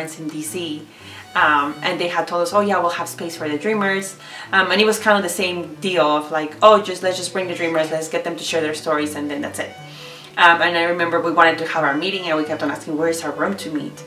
friends in DC, and they had told us, oh yeah, we'll have space for the Dreamers, and it was kind of the same deal of like, oh, let's just bring the Dreamers, let's get them to share their stories, and then that's it. And I remember we wanted to have our meeting, and we kept on asking, where's our room to meet?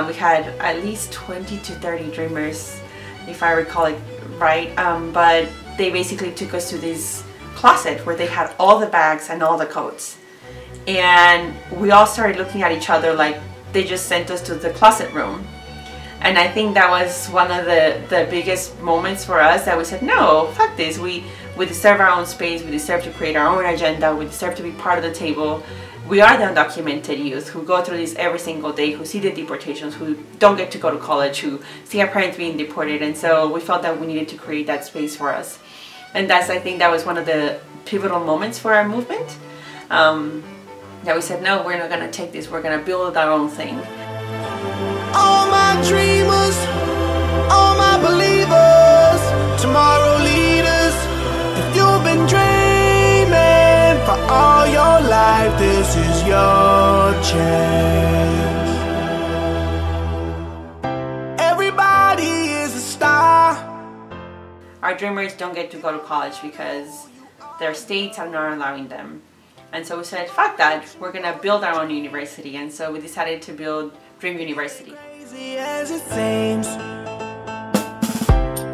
We had at least 20 to 30 Dreamers, if I recall it right, but they basically took us to this closet where they had all the bags and all the coats, and we all started looking at each other like they just sent us to the closet room. And I think that was one of the biggest moments for us, that we said, no, fuck this, we deserve our own space, we deserve to create our own agenda, we deserve to be part of the table. We are the undocumented youth who go through this every single day, who see the deportations, who don't get to go to college, who see our parents being deported, and so we felt that we needed to create that space for us. And I think that was one of the pivotal moments for our movement, that we said, no, we're not going to take this, we're going to build our own thing. All my dreamers, all my believers, tomorrow leaders, if you've been dreaming for all your life, this is your chance. Everybody is a star. Our Dreamers don't get to go to college because their states are not allowing them. And so we said, fuck that, we're gonna build our own university. And so we decided to build Dream University. Crazy as it seems,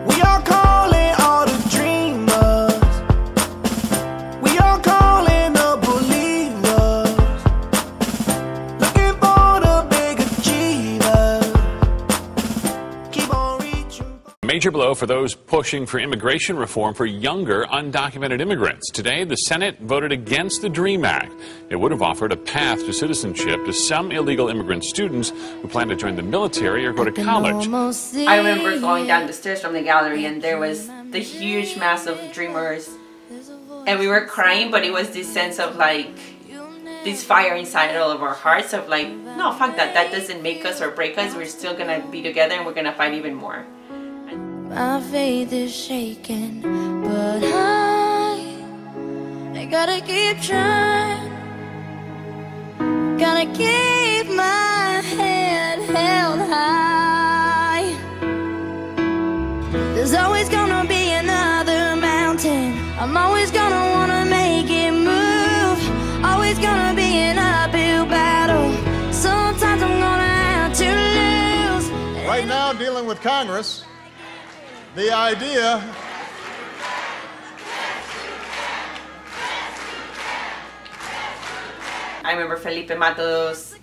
we are calling all the dreamers, we are calling the believers, looking for the big achievers, keep on reaching. Major blow for those pushing for immigration reform for younger undocumented immigrants. Today, the Senate voted against the DREAM Act. It would have offered a path to citizenship to some illegal immigrant students who plan to join the military or go to college. I remember going down the stairs from the gallery, and there was the huge mass of Dreamers, and we were crying, but it was this sense of like, this fire inside all of our hearts of like, no, fuck that, that doesn't make us or break us, we're still gonna be together and we're gonna fight even more. My faith is shaking, but I gotta keep trying. Gotta keep my head held high. There's always gonna be another mountain. I'm always gonna wanna make it move. Always gonna be an uphill battle. Sometimes I'm gonna have to lose. Right now, dealing with Congress, the idea I remember Felipe Matos,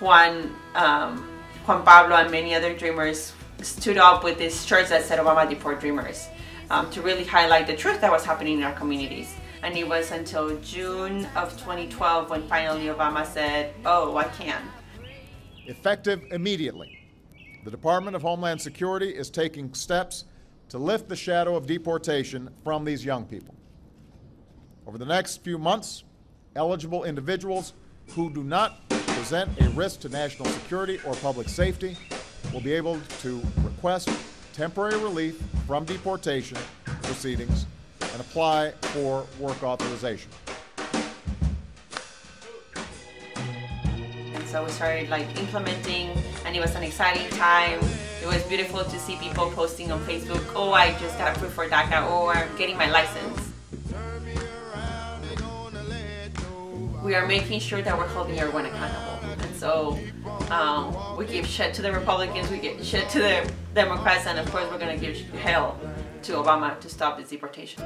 Juan Pablo, and many other Dreamers stood up with these shirts that said Obama Deport Dreamers, to really highlight the truth that was happening in our communities. And it was until June of 2012 when finally Obama said, oh, I can. effective immediately. The Department of Homeland Security is taking steps to lift the shadow of deportation from these young people. Over the next few months, eligible individuals who do not present a risk to national security or public safety will be able to request temporary relief from deportation proceedings and apply for work authorization. And so we started implementing, and it was an exciting time. It was beautiful to see people posting on Facebook, oh, I just got approved for DACA, or I'm getting my license. We are making sure that we're holding everyone accountable. And so we give shit to the Republicans, we give shit to the Democrats, and of course we're going to give hell to Obama to stop this deportation.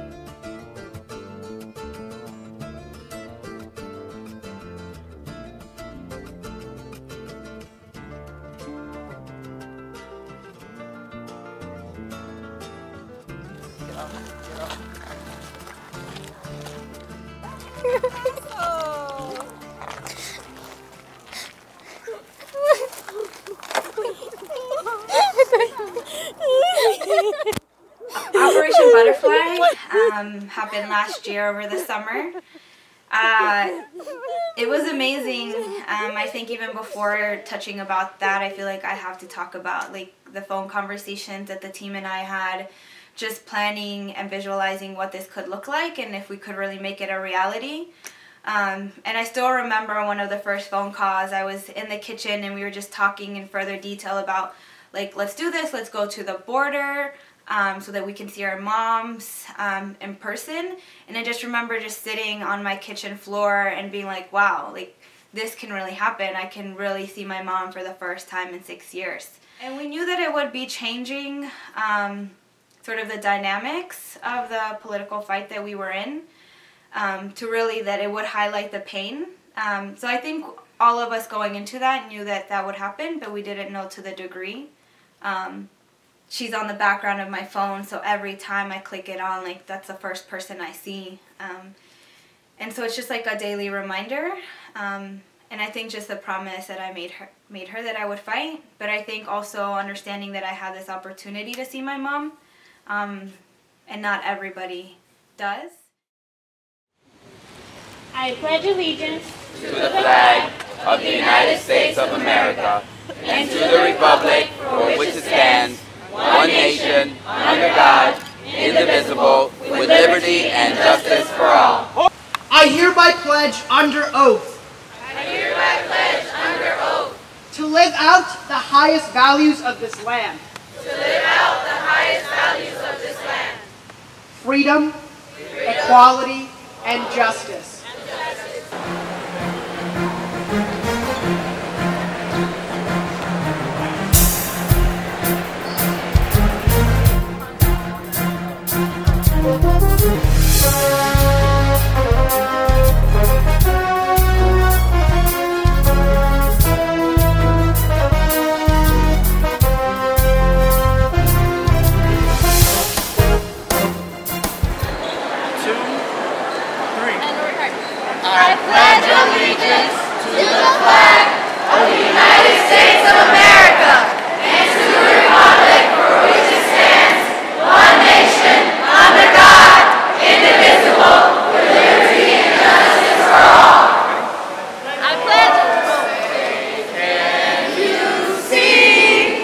Operation Butterfly happened last year over the summer. It was amazing. I think even before touching about that, I feel like I have to talk about the phone conversations that the team and I had, just planning and visualizing what this could look like and if we could really make it a reality. And I still remember one of the first phone calls. I was in the kitchen and we were just talking in further detail about, like, let's do this, let's go to the border so that we can see our moms in person. And I just remember just sitting on my kitchen floor and being like, wow, like, this can really happen. I can really see my mom for the first time in 6 years. And we knew that it would be changing sort of the dynamics of the political fight that we were in, to really that it would highlight the pain. So I think all of us going into that knew that that would happen, but we didn't know to the degree. She's on the background of my phone, so every time I click it on, like, that's the first person I see. And so it's just like a daily reminder. And I think just the promise that I made her that I would fight, but I think also understanding that I had this opportunity to see my mom, and not everybody does. I pledge allegiance to the flag of the United States of America and to the republic for which it stands, one nation, under God, indivisible, with liberty and justice for all. I hereby pledge under oath. I hereby pledge under oath. To live out the highest values of this land. To live out the highest values of this land. Freedom, equality, and justice. I pledge allegiance to the flag of the United States of America and to the republic for which it stands, one nation, under God, indivisible, with liberty and justice for all. I pledge. Can you see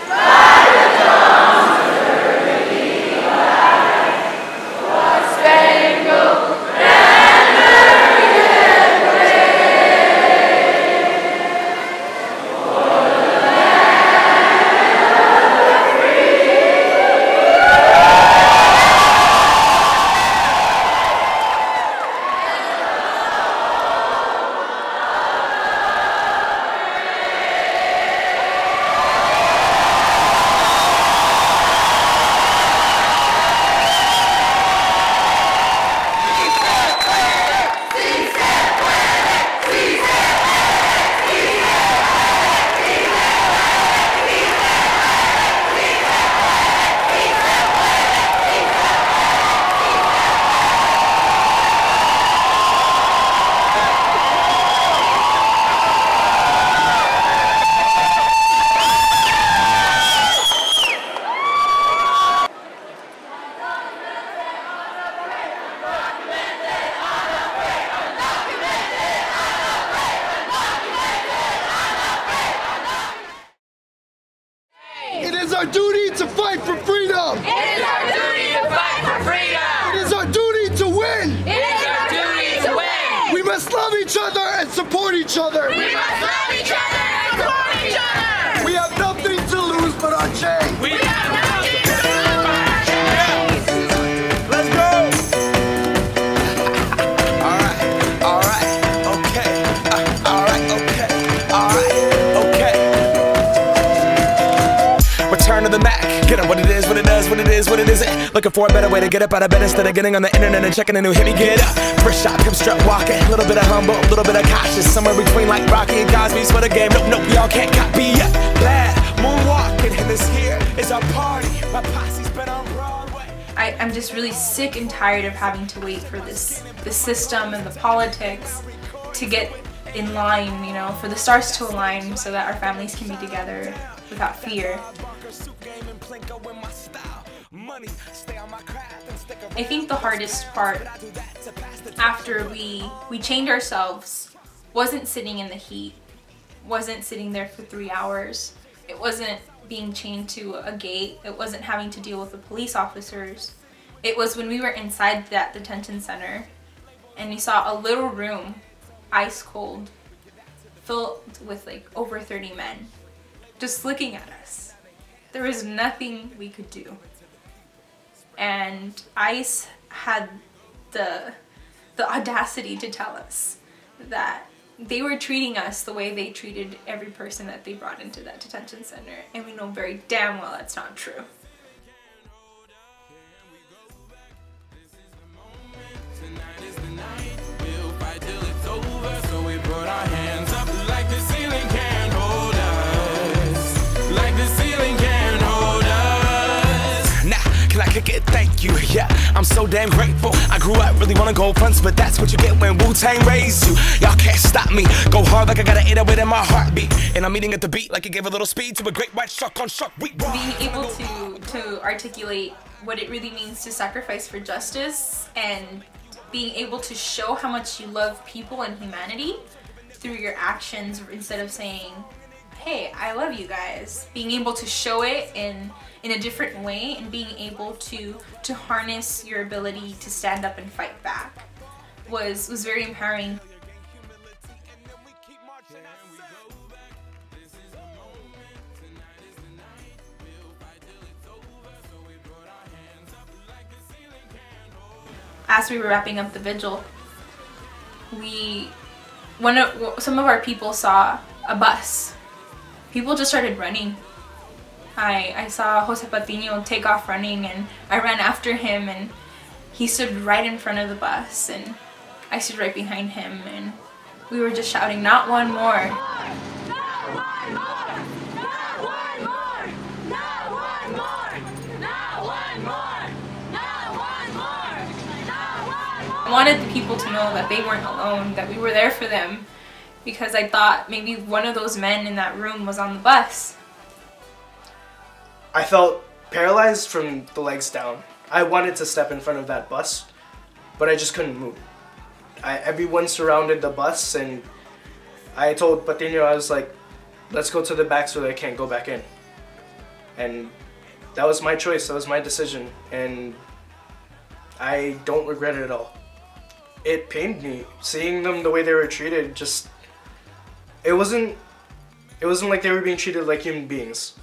by the dawn's early light what spangled It is our duty to fight for freedom. It is our duty to fight for freedom. It is our duty to win. It is our duty to win. We must love each other and support each other. We must love each other and support each other. We have nothing to lose but our chains. We have nothing to lose but our chains. Let's go. All right, okay. All right, okay. Return to the Mac. Get up what it is, what it does, what it is, what it isn't. Looking for a better way to get up out of bed instead of getting on the internet and checking a new hit. Me get up. First shot, come strut walking. A little bit of humble, a little bit of cautious. Somewhere between like Rocky and Cosby's for the game. Nope, y'all can't copy yet. Glad moonwalking, and this here is our party. My posse's been on Broadway. I'm just really sick and tired of having to wait for the system and the politics to get in line, you know, for the stars to align so that our families can be together without fear. I think the hardest part after we chained ourselves wasn't sitting in the heat, wasn't sitting there for 3 hours. It wasn't being chained to a gate. It wasn't having to deal with the police officers. It was when we were inside that detention center and we saw a little room, ice cold, filled with like over 30 men, just looking at us. There was nothing we could do. And ICE had the audacity to tell us that they were treating us the way they treated every person that they brought into that detention center, and we know very damn well that's not true. Thank you, yeah, I'm so damn grateful. I grew up really wanna go fronts, but that's what you get when Wu-Tang raised you. Y'all can't stop me, go hard like I got an 808 in my heartbeat. And I'm eating at the beat like it gave a little speed to a great white shark on shark week. Being able to articulate what it really means to sacrifice for justice, and being able to show how much you love people and humanity through your actions instead of saying, hey, I love you guys. Being able to show it in a different way, and being able to harness your ability to stand up and fight back was very empowering. As we were wrapping up the vigil, some of our people saw a bus. People just started running. I saw Jose Patiño take off running, and I ran after him, and he stood right in front of the bus, and I stood right behind him, and we were just shouting, "Not one more." I wanted the people to know that they weren't alone, that we were there for them, because I thought maybe one of those men in that room was on the bus. I felt paralyzed from the legs down. I wanted to step in front of that bus, but I just couldn't move. Everyone surrounded the bus, and I told Patiño, I was like, let's go to the back so that I can't go back in. And that was my choice, that was my decision, and I don't regret it at all. It pained me, seeing them the way they were treated. Just, it wasn't like they were being treated like human beings.